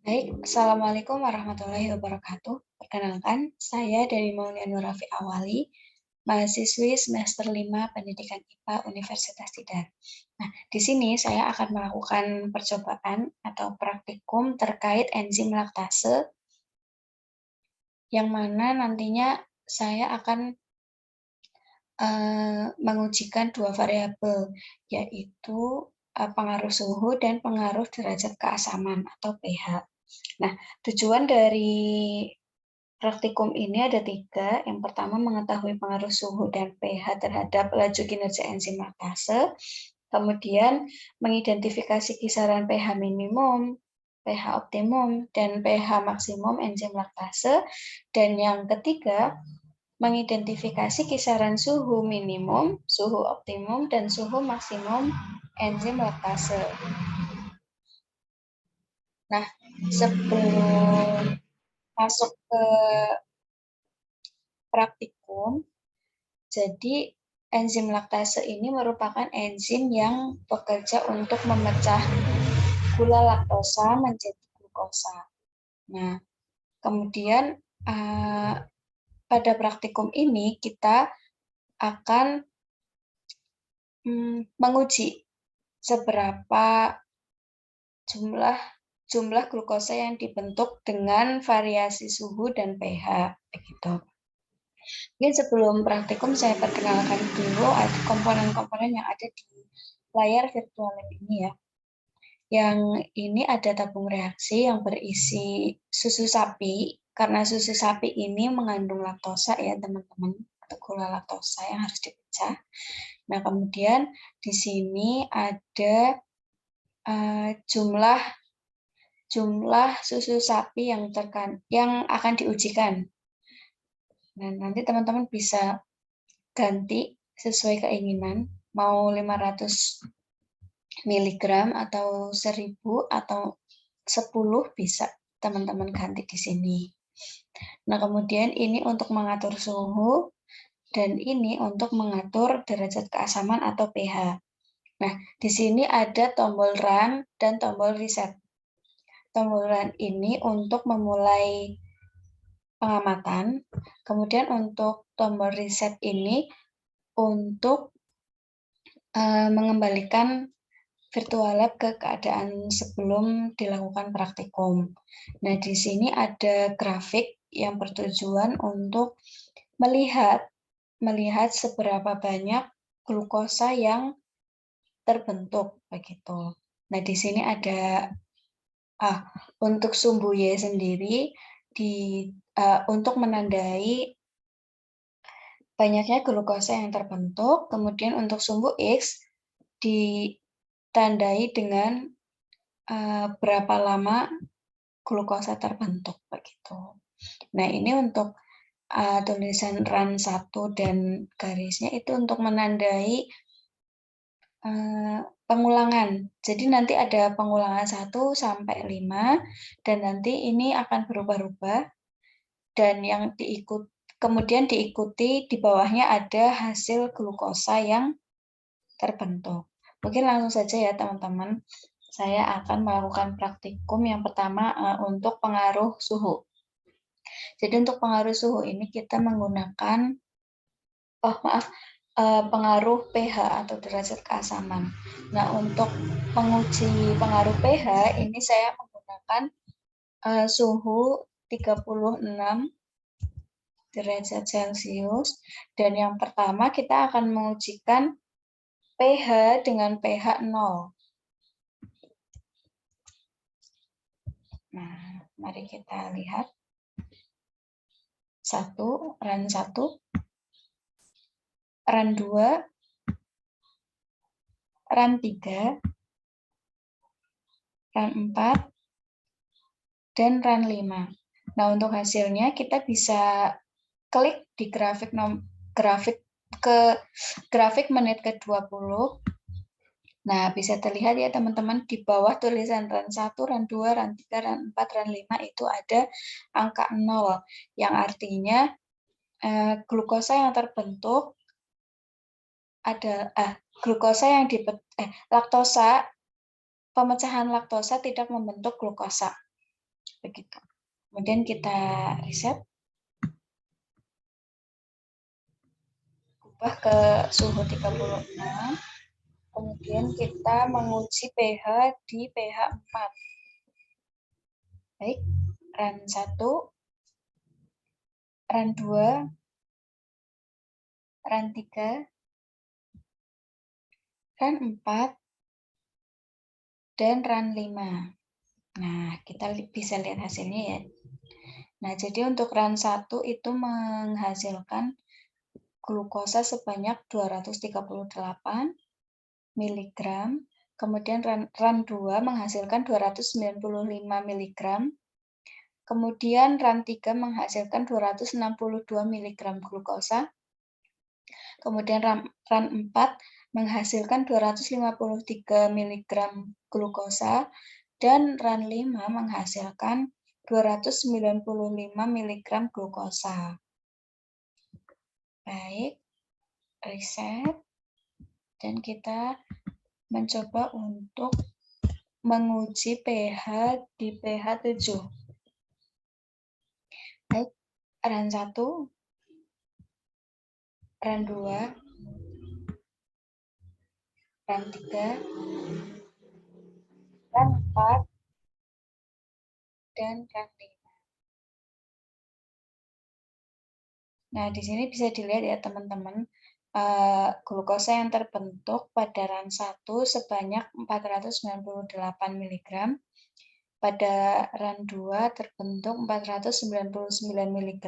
Baik, Assalamualaikum warahmatullahi wabarakatuh. Perkenalkan, saya dari Maulia Nurafi Awali, mahasiswi semester 5 Pendidikan IPA Universitas Tidar. Nah, di sini saya akan melakukan percobaan atau praktikum terkait enzim laktase, yang mana nantinya saya akan mengujikan dua variabel, yaitu pengaruh suhu dan pengaruh derajat keasaman atau pH. Nah, tujuan dari praktikum ini ada tiga. Yang pertama, mengetahui pengaruh suhu dan pH terhadap laju kinerja enzim laktase. Kemudian, mengidentifikasi kisaran pH minimum, pH optimum, dan pH maksimum enzim laktase. Dan yang ketiga, mengidentifikasi kisaran suhu minimum, suhu optimum, dan suhu maksimum enzim laktase. Nah, sebelum masuk ke praktikum, jadi enzim laktase ini merupakan enzim yang bekerja untuk memecah gula laktosa menjadi glukosa. Nah, kemudian pada praktikum ini kita akan menguji seberapa jumlah glukosa yang dibentuk dengan variasi suhu dan pH begitu. Mungkin sebelum praktikum saya perkenalkan dulu komponen-komponen yang ada di layar virtual lab ini ya. Yang ini ada tabung reaksi yang berisi susu sapi, karena susu sapi ini mengandung laktosa ya teman-teman, atau gula laktosa yang harus dipecah. Nah, kemudian di sini ada jumlah susu sapi yang akan diujikan. Nah, nanti teman-teman bisa ganti sesuai keinginan, mau 500 miligram atau 1000 atau 10 bisa teman-teman ganti di sini. Nah, kemudian ini untuk mengatur suhu dan ini untuk mengatur derajat keasaman atau pH. Nah, di sini ada tombol run dan tombol reset. Tombol run ini untuk memulai pengamatan, kemudian untuk tombol reset ini untuk mengembalikan virtual lab ke keadaan sebelum dilakukan praktikum. Nah, di sini ada grafik yang bertujuan untuk melihat seberapa banyak glukosa yang terbentuk begitu. Nah, di sini ada untuk sumbu Y sendiri untuk menandai banyaknya glukosa yang terbentuk, kemudian untuk sumbu X ditandai dengan berapa lama glukosa terbentuk begitu. Nah, ini untuk tulisan run 1 dan garisnya itu untuk menandai pengulangan. Jadi nanti ada pengulangan 1 sampai 5 dan nanti ini akan berubah-ubah dan yang kemudian diikuti di bawahnya ada hasil glukosa yang terbentuk. Mungkin langsung saja ya teman-teman. Saya akan melakukan praktikum yang pertama untuk pengaruh suhu. Jadi untuk pengaruh suhu ini kita menggunakan pengaruh pH atau derajat keasaman. Nah, untuk menguji pengaruh pH ini saya menggunakan suhu 36 derajat Celcius dan yang pertama kita akan mengujikan pH dengan pH 0. Nah, mari kita lihat. Run 1, run 2, run 3, run 4, dan run 5. Nah, untuk hasilnya kita bisa klik di grafik menit ke-20. Nah, bisa terlihat ya teman-teman di bawah tulisan run 1, run 2, run 3, run 4, run 5 itu ada angka 0 yang artinya glukosa yang terbentuk laktosa, pemecahan laktosa tidak membentuk glukosa. Begitu. Kemudian kita reset. Ubah ke suhu 36. Kemudian kita menguji pH di pH 4. Baik, run 1, run 2, run 3, run 4, dan run 5. Nah, kita bisa lihat hasilnya ya. Nah, jadi untuk run 1 itu menghasilkan glukosa sebanyak 238 mg, kemudian run 2 menghasilkan 295 mg, kemudian run 3 menghasilkan 262 mg glukosa, kemudian run 4 menghasilkan 253 mg glukosa, dan run 5 menghasilkan 295 mg glukosa. Baik, reset. Dan kita mencoba untuk menguji pH di pH 7. Baik, run 1, run 2, run 3, run 4, dan run 5. Nah, di sini bisa dilihat ya teman-teman, glukosa yang terbentuk pada run 1 sebanyak 498 mg, pada run 2 terbentuk 499 mg,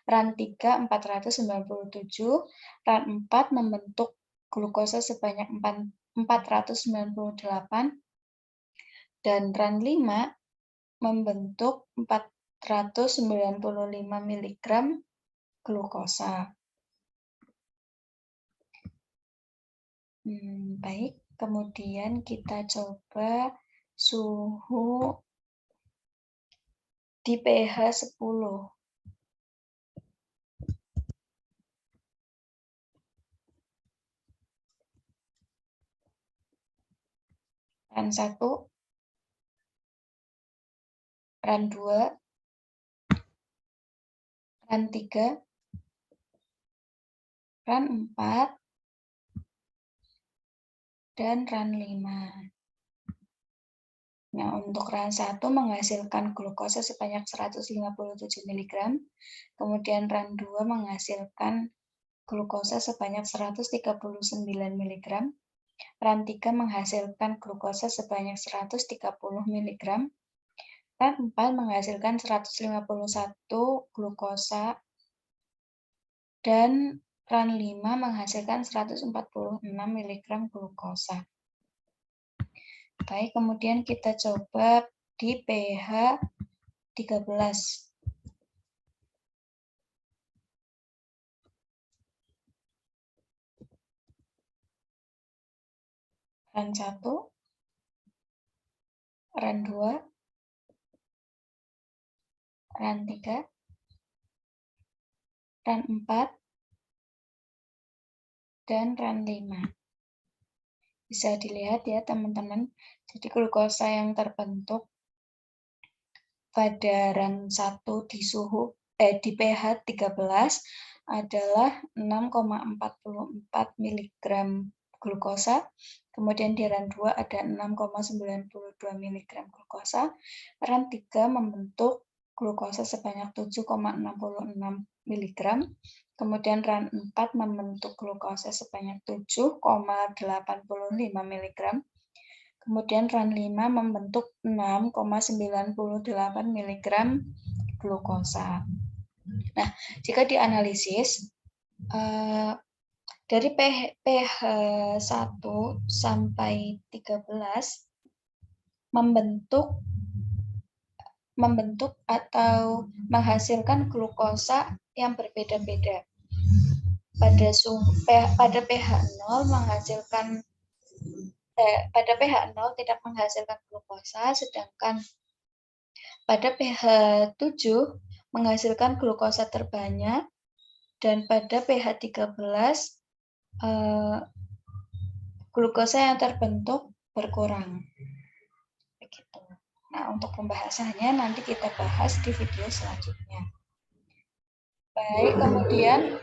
run 3 497, run 4 membentuk glukosa sebanyak 498, dan run 5 membentuk 495 mg glukosa. Baik, kemudian kita coba suhu di pH 10. Run 1, run 2, run 3, run 4, dan run 5. Nah, untuk run 1 menghasilkan glukosa sebanyak 157 mg, kemudian run 2 menghasilkan glukosa sebanyak 139 mg, run 3 menghasilkan glukosa sebanyak 130 mg, run 4 menghasilkan 151 glukosa, dan run 5 menghasilkan 146 mg glukosa. Baik, kemudian kita coba di pH 13. Run 1, run 2, run 3, run 4, dan run 5. Bisa dilihat ya teman-teman, jadi glukosa yang terbentuk pada run 1 di pH 13 adalah 6,44 mg glukosa, kemudian di run 2 ada 6,92 mg glukosa, run 3 membentuk glukosa sebanyak 7,66 mg, kemudian run 4 membentuk glukosa sebanyak 7,85 mg, kemudian run 5 membentuk 6,98 mg glukosa. Nah, jika dianalisis, dari pH 1 sampai 13 membentuk atau menghasilkan glukosa yang berbeda-beda. Pada pH 0 menghasilkan pada pH 0 tidak menghasilkan glukosa, sedangkan pada pH 7 menghasilkan glukosa terbanyak, dan pada pH 13 glukosa yang terbentuk berkurang. Begitu. Nah, untuk pembahasannya nanti kita bahas di video selanjutnya. Baik, kemudian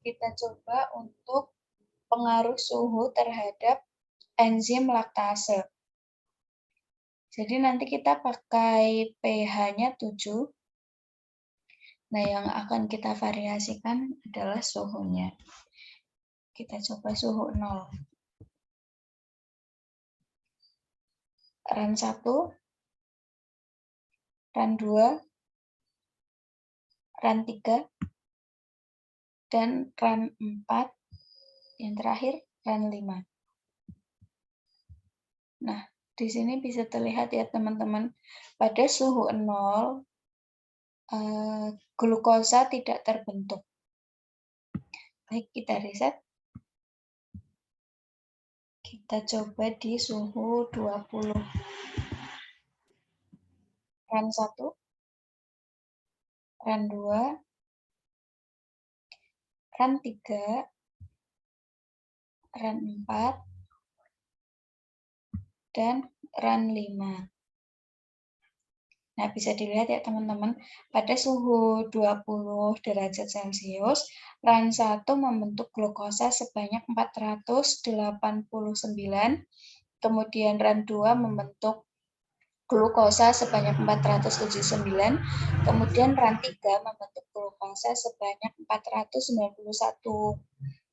kita coba untuk pengaruh suhu terhadap enzim laktase. Jadi nanti kita pakai pH-nya 7. Nah, yang akan kita variasikan adalah suhunya. Kita coba suhu 0. Ran 1, Ran 2, Ran 3, dan Ran 4, yang terakhir Ran 5. Nah, di sini bisa terlihat ya teman-teman, pada suhu 0, glukosa tidak terbentuk. Baik, kita reset. Kita coba di suhu 20. Ran 1, Ran 2, Ran 3, Ran 4, dan Ran 5. Nah, bisa dilihat ya teman-teman, pada suhu 20 derajat Celcius, Ran 1 membentuk glukosa sebanyak 489, kemudian Ran 2 membentuk glukosa sebanyak 479, kemudian Ran 3 membentuk glukosa sebanyak 491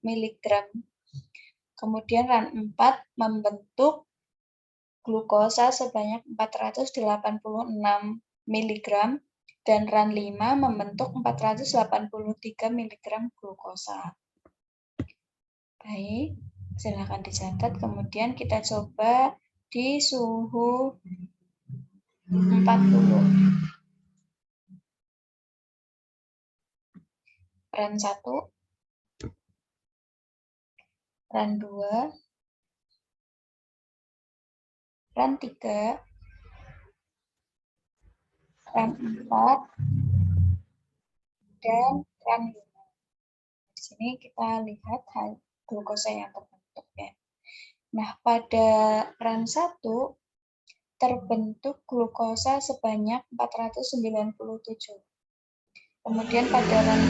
mg. Kemudian Ran 4 membentuk glukosa sebanyak 486 mg, dan Ran 5 membentuk 483 mg glukosa. Baik, silakan dicatat. Kemudian kita coba di suhu 40. Ran 1, Ran 2, Ran 3, Ran 4, dan Ran 5. Di sini kita lihat glukosa yang terbentuk ya. Nah, pada Ran 1 terbentuk glukosa sebanyak 497. Kemudian pada Ran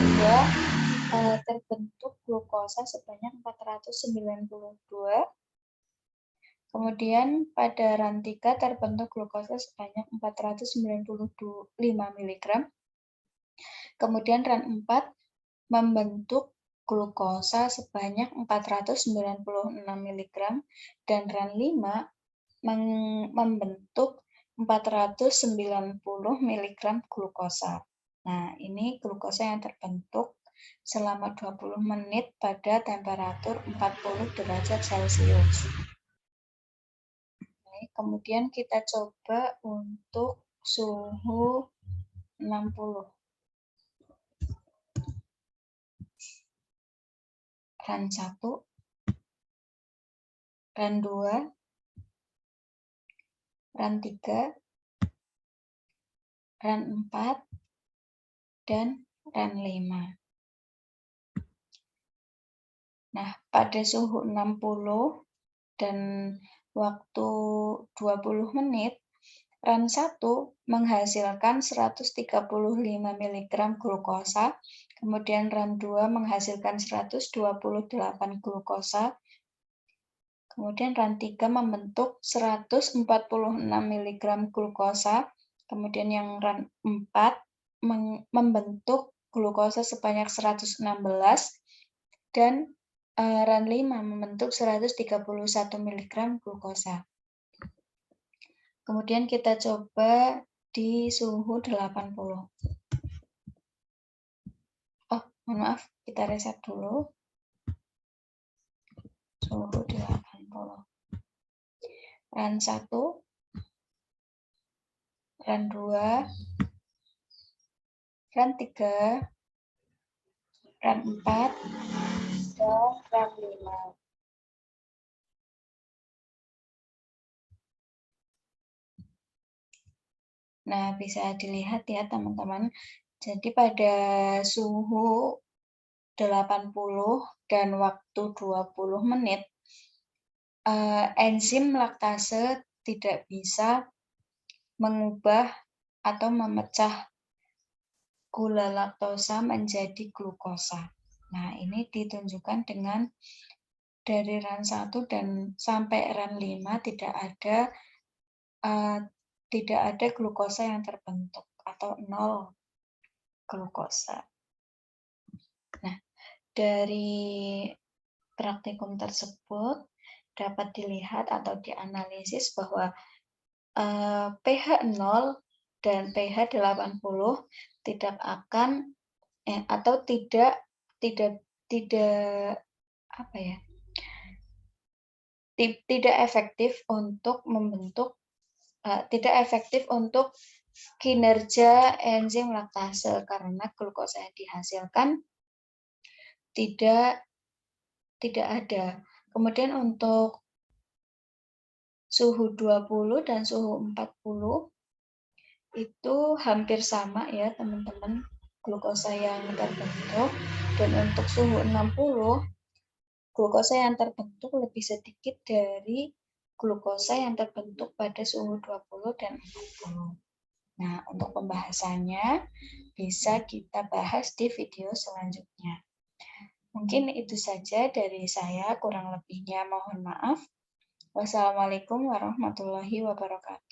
2 terbentuk glukosa sebanyak 492. Kemudian pada Ran 3 terbentuk glukosa sebanyak 495 mg. Kemudian Ran 4 membentuk glukosa sebanyak 496 mg, dan Ran 5 membentuk 490 mg glukosa. Nah, ini glukosa yang terbentuk selama 20 menit pada temperatur 40 derajat Celcius. Baik, kemudian kita coba untuk suhu 60. Ran 1, Ran 2, Ran 3, Ran 4, dan Ran 5. Nah, pada suhu 60 dan waktu 20 menit, Ran 1 menghasilkan 135 mg glukosa, kemudian Ran 2 menghasilkan 128 glukosa, kemudian Ran 3 membentuk 146 mg glukosa, kemudian yang Ran 4 membentuk glukosa sebanyak 116, dan Ran 5 membentuk 131 mg glukosa. Kemudian kita coba di suhu 80. Oh, mohon maaf, kita reset dulu. Suhu 80. Ran 1, Ran 2, Ran 3, Ran 4, dan Ran 5. Nah, bisa dilihat ya teman-teman. Jadi pada suhu 80 dan waktu 20 menit, enzim laktase tidak bisa mengubah atau memecah gula laktosa menjadi glukosa. Nah, ini ditunjukkan dengan dari RAN 1 dan sampai RAN 5 tidak ada glukosa yang terbentuk atau 0 glukosa. Nah, dari praktikum tersebut dapat dilihat atau dianalisis bahwa pH 0 dan pH 80 tidak akan atau tidak apa ya? Tidak efektif untuk membentuk tidak efektif untuk kinerja enzim laktase karena glukosa yang dihasilkan tidak ada. Kemudian untuk suhu 20 dan suhu 40 itu hampir sama ya teman-teman glukosa yang terbentuk, dan untuk suhu 60 glukosa yang terbentuk lebih sedikit dari glukosa yang terbentuk pada suhu 20 dan 40. Nah, untuk pembahasannya bisa kita bahas di video selanjutnya. Mungkin itu saja dari saya, kurang lebihnya mohon maaf. Wassalamualaikum warahmatullahi wabarakatuh.